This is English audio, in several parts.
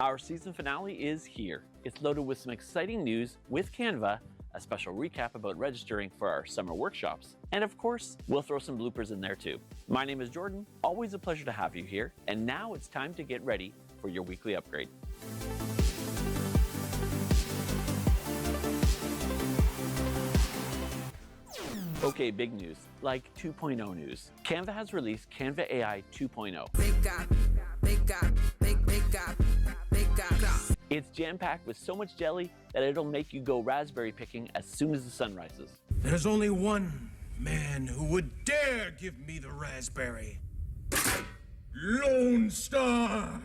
Our season finale is here. It's loaded with some exciting news with Canva, a special recap about registering for our summer workshops, and of course, we'll throw some bloopers in there too. My name is Jordan, always a pleasure to have you here, and now it's time to get ready for your weekly upgrade. Okay, big news, like 2.0 news. Canva has released Canva AI 2.0. It's jam-packed with so much jelly that it'll make you go raspberry picking as soon as the sun rises. There's only one man who would dare give me the raspberry. Lone Star!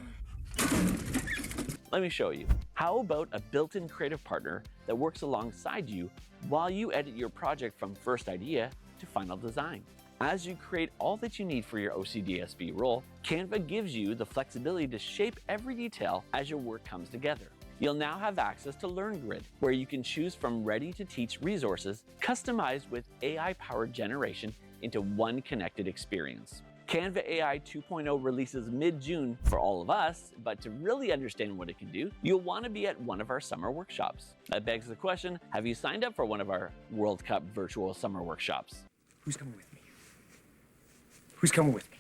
Let me show you. How about a built-in creative partner that works alongside you while you edit your project from first idea to final design? As you create all that you need for your OCDSB role, Canva gives you the flexibility to shape every detail as your work comes together. You'll now have access to LearnGrid, where you can choose from ready-to-teach resources customized with AI-powered generation into one connected experience. Canva AI 2.0 releases mid-June for all of us, but to really understand what it can do, you'll want to be at one of our summer workshops. That begs the question, have you signed up for one of our World Cup virtual summer workshops? Who's coming with me? Who's coming with me?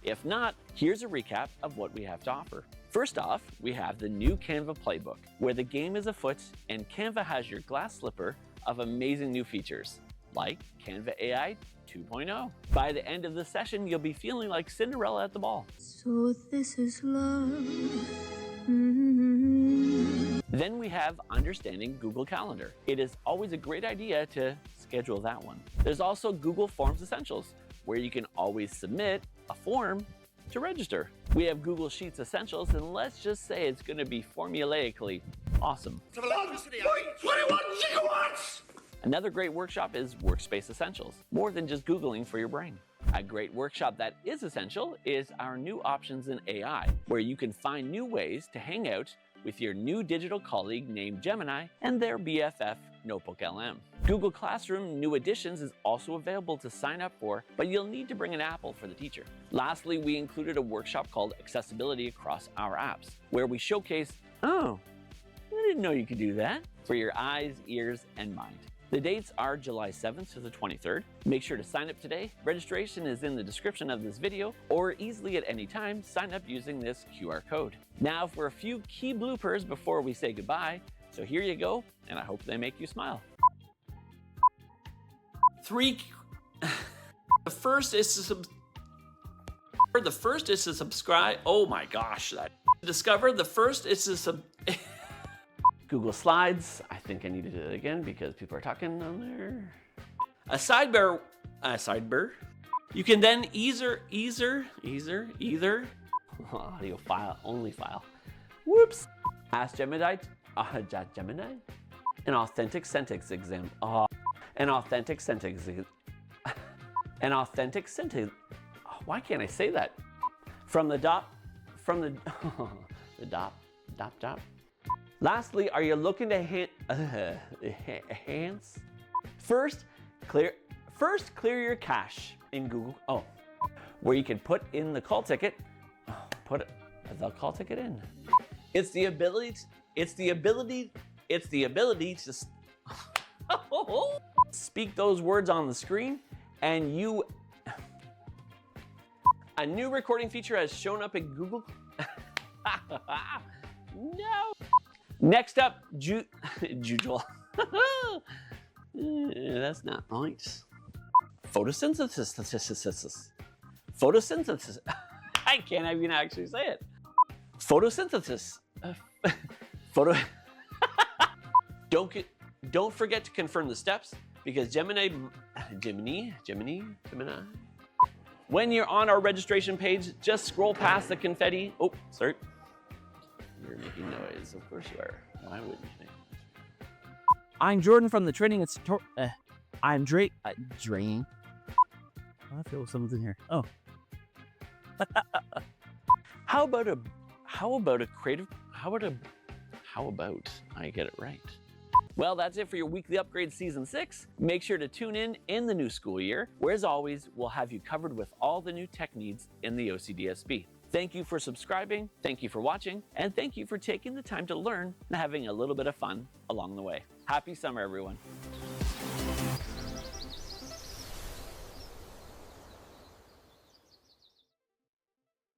If not, here's a recap of what we have to offer. First off, we have the new Canva Playbook, where the game is afoot and Canva has your glass slipper of amazing new features, like Canva AI 2.0. By the end of the session, you'll be feeling like Cinderella at the ball. So this is love. Then we have Understanding Google Calendar. It is always a great idea to schedule that one. There's also Google Forms Essentials, where you can always submit a form to register. We have Google Sheets Essentials, and let's just say it's going to be formulaically awesome. 21 gigawatts! Another great workshop is Workspace Essentials, more than just Googling for your brain. A great workshop that is essential is our new options in AI, where you can find new ways to hang out with your new digital colleague named Gemini and their BFF Notebook LM. Google Classroom New Editions is also available to sign up for, but you'll need to bring an Apple for the teacher. Lastly, we included a workshop called Accessibility Across Our Apps, where we showcase, oh, I didn't know you could do that, for your eyes, ears, and mind. The dates are July 7th to the 23rd. Make sure to sign up today. Registration is in the description of this video, or easily at any time, sign up using this QR code. Now for a few key bloopers before we say goodbye. So here you go, and I hope they make you smile. The first is to subscribe. Oh my gosh, that discover. The first is to Google Slides. I think I need to do it again because people are talking on there. A sidebar. You can then either audio file, only file. Whoops. Ask Gemini. Gemini. An authentic sentence exam. An authentic sentence. An authentic sentence. Why can't I say that? From the dot. Lastly, are you looking to enhance? First, clear your cache in Google. Oh, where you can put in the call ticket. Put the call ticket in. It's the ability to speak those words on the screen, and a new recording feature has shown up in Google. No. Next up, Jujul. That's not right. Photosynthesis. I can't even actually say it. Photosynthesis. Don't forget to confirm the steps, because Gemini. When you're on our registration page, just scroll past the confetti. Oh, sorry. You're making noise. Of course you are. Why wouldn't you think? I'm Jordan from the Training I'm Drake. Drain. I feel something here. Oh. How about I get it right? Well, that's it for your weekly upgrade season 6. Make sure to tune in the new school year, where as always, we'll have you covered with all the new tech needs in the OCDSB. Thank you for subscribing, thank you for watching, and thank you for taking the time to learn and having a little bit of fun along the way. Happy summer, everyone.